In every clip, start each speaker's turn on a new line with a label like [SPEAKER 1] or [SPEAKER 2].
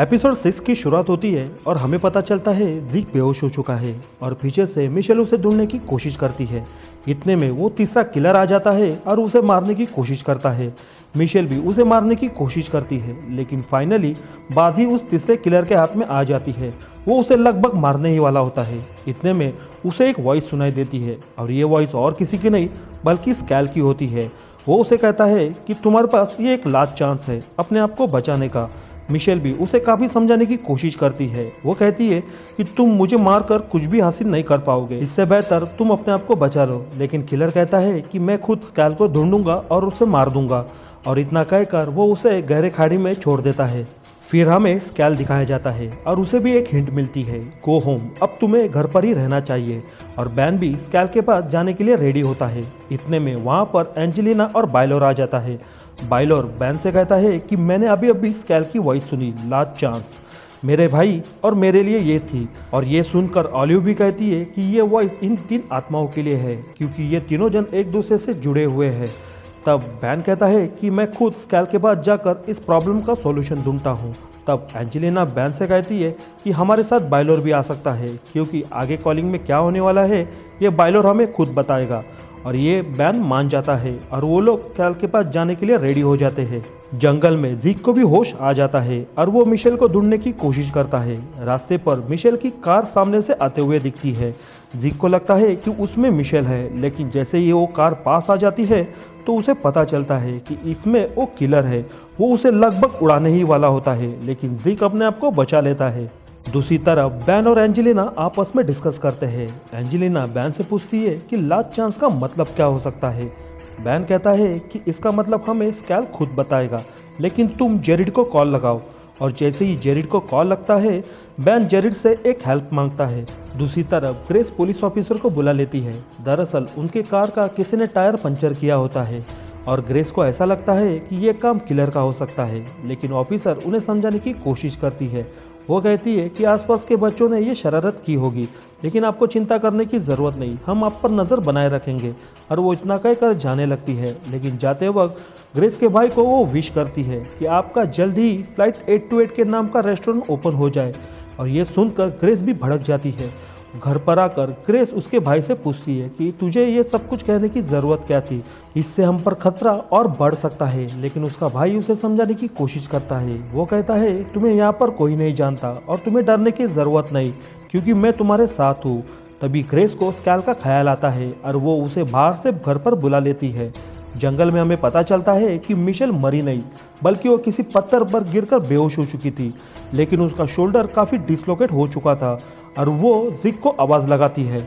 [SPEAKER 1] Episode 6 की शुरुआत होती है और हमें पता चलता है ज़ीक बेहोश हो चुका है और पीछे से मिशेल उसे ढूंढने की कोशिश करती है। इतने में वो तीसरा किलर आ जाता है और उसे मारने की कोशिश करता है। मिशेल भी उसे मारने की कोशिश करती है, लेकिन फाइनली बाजी उस तीसरे किलर के हाथ में आ जाती है। वो उसे लगभग मारने ही वाला होता है। इतने में उसे एक वॉइस सुनाई देती है और ये वॉइस और किसी की नहीं बल्कि स्कैल की होती है। वो उसे कहता है कि तुम्हारे पास ये एक लास्ट चांस है अपने आप को बचाने का। मिशेल भी उसे काफ़ी समझाने की कोशिश करती है। वो कहती है कि तुम मुझे मारकर कुछ भी हासिल नहीं कर पाओगे, इससे बेहतर तुम अपने आप को बचा लो। लेकिन किलर कहता है कि मैं खुद स्कैल को ढूंढूंगा और उसे मार दूंगा, और इतना कहकर वो उसे गहरे खाड़ी में छोड़ देता है। फिर हमें स्कैल दिखाया जाता है और उसे भी एक हिंट मिलती है, गो होम, अब तुम्हें घर पर ही रहना चाहिए। और बैन भी स्कैल के पास जाने के लिए रेडी होता है। इतने में वहाँ पर एंजेलिना और बाइलोर आ जाता है। बाइलोर बैन से कहता है कि मैंने अभी अभी स्कैल की वॉइस सुनी, लास्ट चांस मेरे भाई और मेरे लिए ये थी। और ये सुनकर ऑलिव भी कहती है कि ये वॉइस इन 3 आत्माओं के लिए है, क्योंकि ये तीनों जन एक दूसरे से जुड़े हुए हैं। तब बैन कहता है कि मैं खुद स्कैल के पास जाकर इस प्रॉब्लम का सॉल्यूशन ढूंढता हूँ। तब एंजेलिना बैन से कहती है कि हमारे साथ बाइलोर भी आ सकता है, क्योंकि आगे कॉलिंग में क्या होने वाला है ये बाइलोर हमें खुद बताएगा। और ये बैन मान जाता है और वो लोग स्कैल के पास जाने के लिए रेडी हो जाते हैं। जंगल में ज़ीक को भी होश आ जाता है और वो मिशेल को ढूंढने की कोशिश करता है। रास्ते पर मिशेल की कार सामने से आते हुए दिखती है। ज़ीक को लगता है कि उसमें मिशेल है, लेकिन जैसे ही वो कार पास आ जाती है तो उसे पता चलता है कि इसमें वो किलर है। वो उसे लगभग उड़ाने ही वाला होता है, लेकिन ज़ीक अपने आप को बचा लेता है। दूसरी तरफ बैन और एंजेलिना आपस में डिस्कस करते हैं। एंजेलिना बैन से पूछती है कि लास्ट चांस का मतलब क्या हो सकता है। बैन कहता है कि इसका मतलब हमें स्कैल खुद बताएगा, लेकिन तुम जेरिड को कॉल लगाओ। और जैसे ही जेरिड को कॉल लगता है, बैन जेरिड से एक हेल्प मांगता है। दूसरी तरफ ग्रेस पुलिस ऑफिसर को बुला लेती है। दरअसल उनके कार का किसी ने टायर पंचर किया होता है और ग्रेस को ऐसा लगता है कि ये काम किलर का हो सकता है, लेकिन ऑफिसर उन्हें समझाने की कोशिश करती है। वो कहती है कि आसपास के बच्चों ने ये शरारत की होगी, लेकिन आपको चिंता करने की ज़रूरत नहीं, हम आप पर नज़र बनाए रखेंगे। और वो इतना कहकर जाने लगती है, लेकिन जाते वक्त ग्रेस के भाई को वो विश करती है कि आपका जल्द ही फ्लाइट 828 के नाम का रेस्टोरेंट ओपन हो जाए। और ये सुनकर ग्रेस भी भड़क जाती है। घर पर आकर ग्रेस उसके भाई से पूछती है कि तुझे ये सब कुछ कहने की ज़रूरत क्या थी, इससे हम पर खतरा और बढ़ सकता है। लेकिन उसका भाई उसे समझाने की कोशिश करता है। वो कहता है तुम्हें यहाँ पर कोई नहीं जानता और तुम्हें डरने की ज़रूरत नहीं, क्योंकि मैं तुम्हारे साथ हूँ। तभी ग्रेस को स्कैल का ख्याल आता है और वो उसे बाहर से घर पर बुला लेती है। जंगल में हमें पता चलता है कि मिशेल मरी नहीं, बल्कि वो किसी पत्थर पर गिरकर बेहोश हो चुकी थी, लेकिन उसका शोल्डर काफ़ी डिसलोकेट हो चुका था और वो ज़ीक को आवाज़ लगाती है।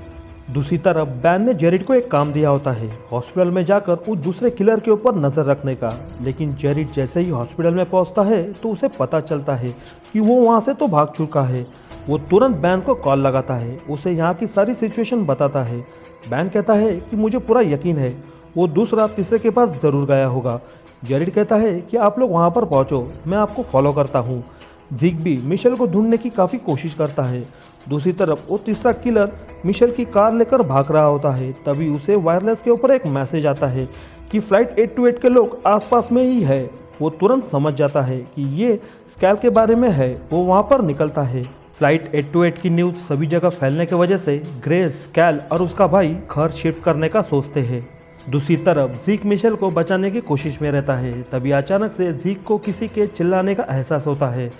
[SPEAKER 1] दूसरी तरफ बैन ने जेरिड को एक काम दिया होता है, हॉस्पिटल में जाकर उस दूसरे किलर के ऊपर नज़र रखने का। लेकिन जेरिड जैसे ही हॉस्पिटल में पहुंचता है तो उसे पता चलता है कि वो वहां से तो भाग चुका है। वो तुरंत बैन को कॉल लगाता है, उसे यहाँ की सारी सिचुएशन बताता है। बैन कहता है कि मुझे पूरा यकीन है वो दूसरा तीसरे के पास ज़रूर गया होगा। जेरिड कहता है कि आप लोग वहाँ पर पहुँचो, मैं आपको फॉलो करता हूँ। ज़ीक भी मिशेल को ढूंढने की काफ़ी कोशिश करता है। दूसरी तरफ वो तीसरा किलर मिशेल की कार लेकर भाग रहा होता है। तभी उसे वायरलेस के ऊपर एक मैसेज आता है कि फ्लाइट 828 के लोग आसपास में ही है। वो तुरंत समझ जाता है कि ये स्कैल के बारे में है। वो वहाँ पर निकलता है। फ्लाइट 828 की न्यूज़ सभी जगह फैलने की वजह से ग्रेस, स्कैल और उसका भाई घर शिफ्ट करने का सोचते हैं। दूसरी तरफ ज़ीक मिशेल को बचाने की कोशिश में रहता है। तभी अचानक से ज़ीक को किसी के चिल्लाने का एहसास होता है,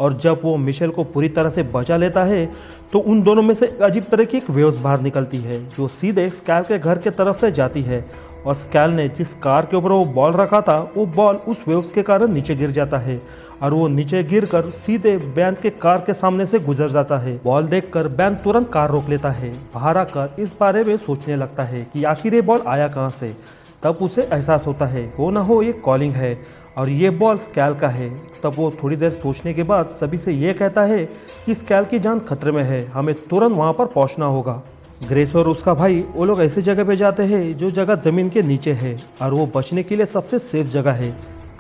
[SPEAKER 1] और जब वो मिशेल को पूरी तरह से बचा लेता है तो उन दोनों में से अजीब तरह की एक वेव्स बाहर निकलती है, जो सीधे स्कैल के घर के तरफ से जाती है। और स्कैल ने जिस कार के ऊपर वो बॉल रखा था, वो बॉल उस वेव्स के कारण नीचे गिर जाता है और वो नीचे गिरकर सीधे बैन के कार के सामने से गुजर जाता है। बॉल देखकर बैन तुरंत कार रोक लेता है। बाहर आकर इस बारे में सोचने लगता है कि आखिर ये बॉल आया कहाँ से। तब उसे एहसास होता है हो ना हो ये कॉलिंग है और ये बॉल स्कैल का है। तब वो थोड़ी देर सोचने के बाद सभी से ये कहता है कि स्कैल की जान खतरे में है, हमें तुरंत वहाँ पर पहुँचना होगा। ग्रेस और उसका भाई वो लोग ऐसी जगह पे जाते हैं जो जगह ज़मीन के नीचे है और वो बचने के लिए सबसे सेफ जगह है।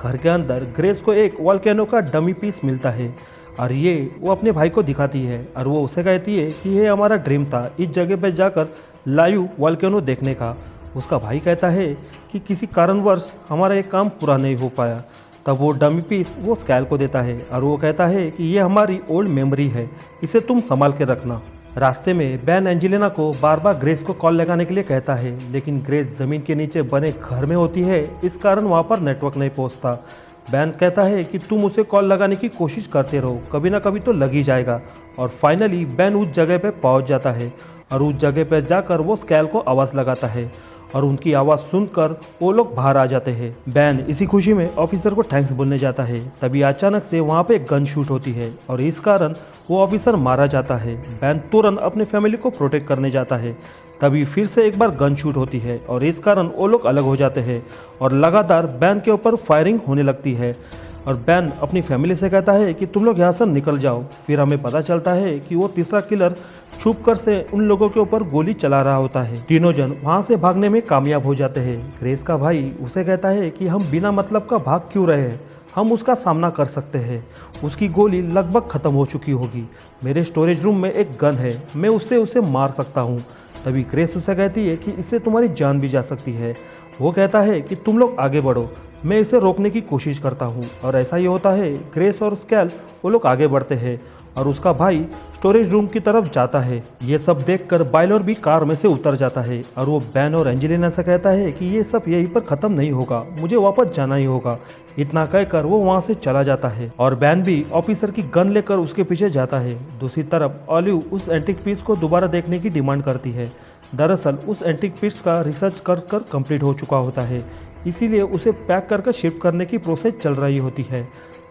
[SPEAKER 1] घर के अंदर ग्रेस को एक वॉल्केनो का डमी पीस मिलता है और ये वो अपने भाई को दिखाती है और वो उसे कहती है कि ये हमारा ड्रीम था इस जगह पे जाकर लाइव वॉल्केनो देखने का। उसका भाई कहता है कि किसी कारणवश हमारा एक काम पूरा नहीं हो पाया। तब वो डमी पीस वो स्कैल को देता है और वो कहता है कि ये हमारी ओल्ड मेमोरी है, इसे तुम संभाल के रखना। रास्ते में बैन एंजेलिना को बार बार ग्रेस को कॉल लगाने के लिए कहता है, लेकिन ग्रेस ज़मीन के नीचे बने घर में होती है, इस कारण वहाँ पर नेटवर्क नहीं पहुँचता। बैन कहता है कि तुम उसे कॉल लगाने की कोशिश करते रहो, कभी ना कभी तो लग ही जाएगा। और फाइनली बैन उस जगह पे पहुंच जाता है और उस जगह पे जाकर वो स्कैल को आवाज़ लगाता है और उनकी आवाज़ सुनकर वो लोग बाहर आ जाते हैं। बैन इसी खुशी में ऑफिसर को थैंक्स बोलने जाता है, तभी अचानक से वहाँ पे गन शूट होती है और इस कारण वो ऑफिसर मारा जाता है। बैन तुरंत अपने फैमिली को प्रोटेक्ट करने जाता है, तभी फिर से एक बार गन शूट होती है और इस कारण वो लोग अलग हो जाते हैं और लगातार बैन के ऊपर फायरिंग होने लगती है। और बैन अपनी फैमिली से कहता है कि तुम लोग यहाँ से निकल जाओ। फिर हमें पता चलता है कि वो तीसरा किलर छुप कर से उन लोगों के ऊपर गोली चला रहा होता है। तीनों जन वहाँ से भागने में कामयाब हो जाते हैं। ग्रेस का भाई उसे कहता है कि हम बिना मतलब का भाग क्यों रहे हैं, हम उसका सामना कर सकते हैं, उसकी गोली लगभग ख़त्म हो चुकी होगी, मेरे स्टोरेज रूम में एक गन है, मैं उससे उसे मार सकता हूँ। तभी ग्रेस उसे कहती है कि इससे तुम्हारी जान भी जा सकती है। वो कहता है कि तुम लोग आगे बढ़ो, मैं इसे रोकने की कोशिश करता हूँ। और ऐसा ही होता है, ग्रेस और स्कैल वो लोग आगे बढ़ते हैं और उसका भाई स्टोरेज रूम की तरफ जाता है। ये सब देखकर बाइलर भी कार में से उतर जाता है और वो बैन और एंजेलिना से कहता है कि ये सब यहीं पर ख़त्म नहीं होगा, मुझे वापस जाना ही होगा। इतना कहकर वो वहाँ से चला जाता है और बैन भी ऑफिसर की गन लेकर उसके पीछे जाता है। दूसरी तरफ ऑलिव उस एंटीक पीस को दोबारा देखने की डिमांड करती है। दरअसल उस एंटीक पीस का रिसर्च कर कंप्लीट हो चुका होता है, इसीलिए उसे पैक करके शिफ्ट करने की प्रोसेस चल रही होती है।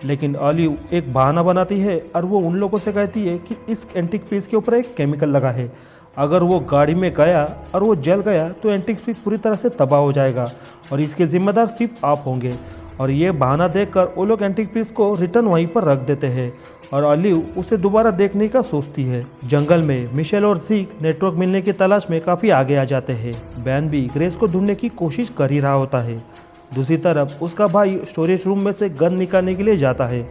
[SPEAKER 1] लेकिन ऑलिव एक बहाना बनाती है और वो उन लोगों से कहती है कि इस एंटीक पीस के ऊपर एक केमिकल लगा है, अगर वो गाड़ी में गया और वो जल गया तो एंटीक पीस पूरी तरह से तबाह हो जाएगा और इसके जिम्मेदार सिर्फ आप होंगे। और ये बहाना देखकर वो लोग एंटीक पीस को रिटर्न वहीं पर रख देते हैं और ऑलिव उसे दोबारा देखने का सोचती है। जंगल में मिशेल और ज़ीक नेटवर्क मिलने की तलाश में काफ़ी आगे आ जाते हैं। बैन भी ग्रेस को ढूंढने की कोशिश कर ही रहा होता है। दूसरी तरफ उसका भाई स्टोरेज रूम में से गन निकालने के लिए जाता है,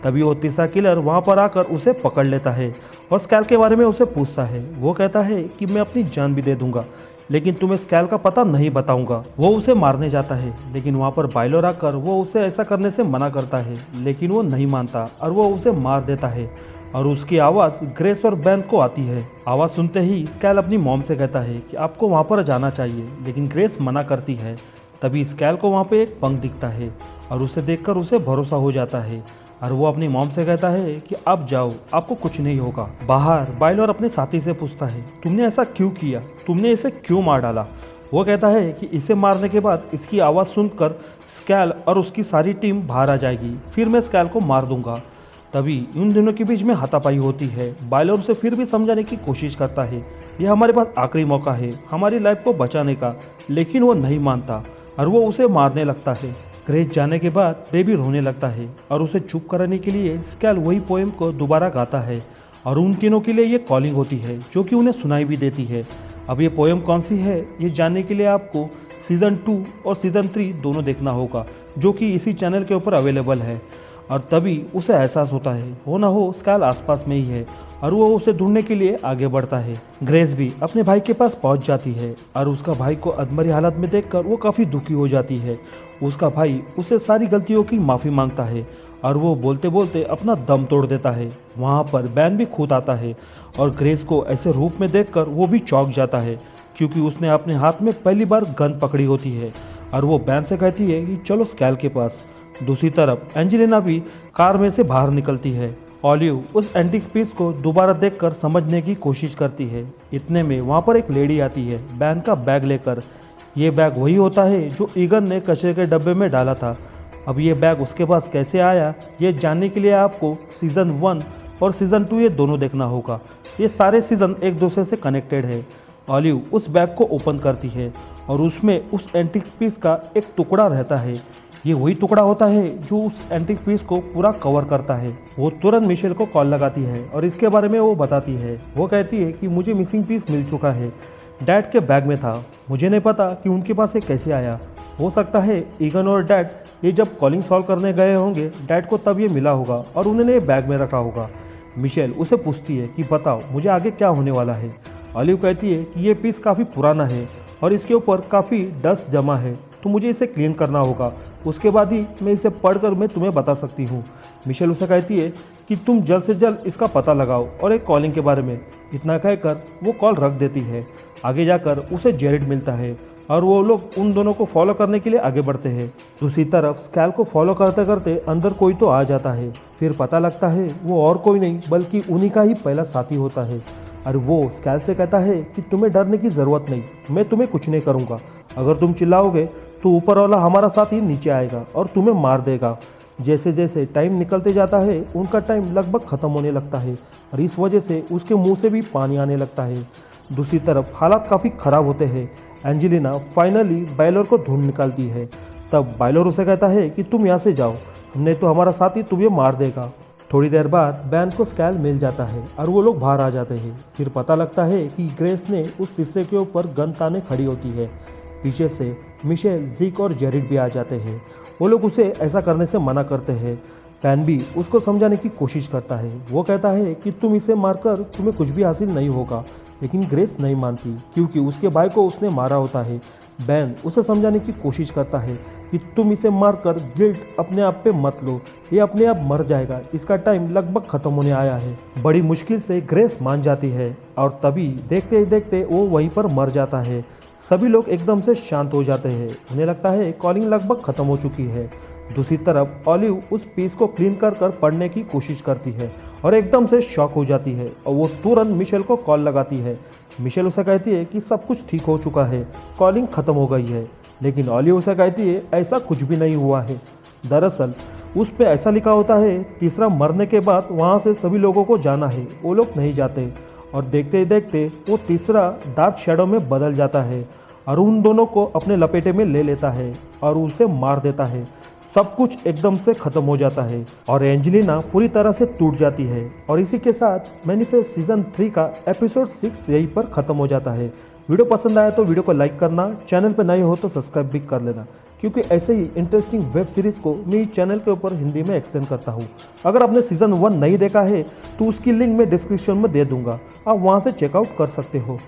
[SPEAKER 1] तभी वो तीसरा किलर वहाँ पर आकर उसे पकड़ लेता है और स्कैल के बारे में उसे पूछता है। वो कहता है कि मैं अपनी जान भी दे दूंगा, लेकिन तुम्हें स्कैल का पता नहीं बताऊंगा। वो उसे मारने जाता है, लेकिन वहाँ पर बाइलर आकर वो उसे ऐसा करने से मना करता है, लेकिन वो नहीं मानता और वो उसे मार देता है। और उसकी आवाज़ ग्रेस और बैन को आती है। आवाज़ सुनते ही स्कैल अपनी मॉम से कहता है कि आपको वहाँ पर जाना चाहिए, लेकिन ग्रेस मना करती है। तभी स्कैल को वहाँ पे एक पंख दिखता है और उसे देखकर उसे भरोसा हो जाता है और वो अपनी मॉम से कहता है कि आप जाओ, आपको कुछ नहीं होगा। बाहर बाइलर अपने साथी से पूछता है, तुमने ऐसा क्यों किया, तुमने इसे क्यों मार डाला। वो कहता है कि इसे मारने के बाद इसकी आवाज़ सुनकर स्कैल और उसकी सारी टीम बाहर आ जाएगी, फिर मैं स्कैल को मार दूंगा। तभी इन दोनों के बीच में हाथापाई होती है। बाइलर उसे फिर भी समझाने की कोशिश करता है, यह हमारे पास आखिरी मौका है हमारी लाइफ को बचाने का, लेकिन वो नहीं मानता और वो उसे मारने लगता है। ग्रेस जाने के बाद बेबी रोने लगता है और उसे चुप कराने के लिए स्कैल वही पोएम को दोबारा गाता है और उन तीनों के लिए ये कॉलिंग होती है जो कि उन्हें सुनाई भी देती है। अब ये पोएम कौन सी है ये जानने के लिए आपको सीज़न 2 और सीज़न 3 दोनों देखना होगा, जो कि इसी चैनल के ऊपर अवेलेबल है। और तभी उसे एहसास होता है हो ना हो स्कैल आसपास में ही है और वो उसे ढूंढने के लिए आगे बढ़ता है। ग्रेस भी अपने भाई के पास पहुंच जाती है और उसका भाई को अधमरी हालत में देखकर वो काफ़ी दुखी हो जाती है। उसका भाई उससे सारी गलतियों की माफ़ी मांगता है और वो बोलते बोलते अपना दम तोड़ देता है। वहाँ पर बैन भी खुद आता है और ग्रेस को ऐसे रूप में देखकर वो भी चौंक जाता है, क्योंकि उसने अपने हाथ में पहली बार गन पकड़ी होती है और वो बैन से कहती है कि चलो स्कैल के पास। दूसरी तरफ एंजेलिना भी कार में से बाहर निकलती है। ऑलिव उस एंटीक पीस को दोबारा देखकर समझने की कोशिश करती है। इतने में वहाँ पर एक लेडी आती है बैन का बैग लेकर। ये बैग वही होता है जो ईगन ने कचरे के डब्बे में डाला था। अब ये बैग उसके पास कैसे आया ये जानने के लिए आपको सीज़न 1 और सीज़न 2 ये दोनों देखना होगा। ये सारे सीज़न एक दूसरे से कनेक्टेड है। ऑलिव उस बैग को ओपन करती है और उसमें उस एंटीक पीस का एक टुकड़ा रहता है। ये वही टुकड़ा होता है जो उस एंटीक पीस को पूरा कवर करता है। वो तुरंत मिशेल को कॉल लगाती है और इसके बारे में वो बताती है। वो कहती है कि मुझे मिसिंग पीस मिल चुका है, डैड के बैग में था, मुझे नहीं पता कि उनके पास ये कैसे आया। हो सकता है ईगन और डैड ये जब कॉलिंग सॉल्व करने गए होंगे डैड को तब ये मिला होगा और उन्होंने ये बैग में रखा होगा। मिशेल उसे पूछती है कि बताओ मुझे आगे क्या होने वाला है। ऑलिव कहती है कि ये पीस काफ़ी पुराना है और इसके ऊपर काफ़ी डस्ट जमा है, तो मुझे इसे क्लीन करना होगा, उसके बाद ही मैं इसे पढ़कर मैं तुम्हें बता सकती हूँ। मिशेल उसे कहती है कि तुम जल्द से जल्द इसका पता लगाओ और एक कॉलिंग के बारे में। इतना कहकर वो कॉल रख देती है। आगे जाकर उसे जेरेड मिलता है और वो लोग उन दोनों को फॉलो करने के लिए आगे बढ़ते हैं। दूसरी तरफ स्कैल को फॉलो करते करते अंदर कोई तो आ जाता है। फिर पता लगता है वो और कोई नहीं बल्कि उन्हीं का ही पहला साथी होता है। और वो स्कैल से कहता है कि तुम्हें डरने की ज़रूरत नहीं, मैं तुम्हें कुछ नहीं करूँगा। अगर तुम चिल्लाओगे तो ऊपर वाला हमारा साथी नीचे आएगा और तुम्हें मार देगा। जैसे जैसे टाइम निकलते जाता है उनका टाइम लगभग ख़त्म होने लगता है और इस वजह से उसके मुंह से भी पानी आने लगता है। दूसरी तरफ हालात काफ़ी ख़राब होते हैं। एंजेलिना फाइनली बायलर को ढूंढ निकालती है। तब बायलर उसे कहता है कि तुम यहाँ से जाओ, नहीं तो हमारा साथी तुम्हें मार देगा। थोड़ी देर बाद बैन को स्कैल मिल जाता है और वो लोग बाहर आ जाते हैं। फिर पता लगता है कि ग्रेस ने उस तीसरे के ऊपर गन ताने खड़ी होती है। पीछे से मिशेल, ज़ीक और जेरिड भी आ जाते हैं। वो लोग उसे ऐसा करने से मना करते हैं। बैन भी उसको समझाने की कोशिश करता है। वो कहता है कि तुम इसे मारकर तुम्हें कुछ भी हासिल नहीं होगा, लेकिन ग्रेस नहीं मानती क्योंकि उसके भाई को उसने मारा होता है। बैन उसे समझाने की कोशिश करता है कि तुम इसे मारकर गिल्ट अपने आप पे मत लो, ये अपने आप मर जाएगा, इसका टाइम लगभग ख़त्म होने आया है। बड़ी मुश्किल से ग्रेस मान जाती है और तभी देखते ही देखते वो वहीं पर मर जाता है। सभी लोग एकदम से शांत हो जाते हैं। उन्हें लगता है कॉलिंग लगभग ख़त्म हो चुकी है। दूसरी तरफ ऑलिव उस पीस को क्लीन कर कर पढ़ने की कोशिश करती है और एकदम से शॉक हो जाती है और वो तुरंत मिशेल को कॉल लगाती है। मिशेल उसे कहती है कि सब कुछ ठीक हो चुका है, कॉलिंग ख़त्म हो गई है, लेकिन ऑलिव उसे कहती है ऐसा कुछ भी नहीं हुआ है। दरअसल उस पे ऐसा लिखा होता है तीसरा मरने के बाद वहाँ से सभी लोगों को जाना है, वो लोग नहीं जाते। और देखते ही देखते वो तीसरा डार्क शैडो में बदल जाता है और उन दोनों को अपने लपेटे में ले लेता है और उसे मार देता है। सब कुछ एकदम से ख़त्म हो जाता है और एंजेलिना पूरी तरह से टूट जाती है। और इसी के साथ मैनिफेस्ट सीजन 3 का एपिसोड 6 यहीं पर ख़त्म हो जाता है। वीडियो पसंद आया तो वीडियो को लाइक करना, चैनल पर नए हो तो सब्सक्राइब भी कर लेना, क्योंकि ऐसे ही इंटरेस्टिंग वेब सीरीज़ को मैं इस चैनल के ऊपर हिंदी में एक्सप्लेन करता हूँ। अगर आपने सीज़न 1 नहीं देखा है तो उसकी लिंक मैं डिस्क्रिप्शन में दे दूँगा, आप वहाँ से चेकआउट कर सकते हो।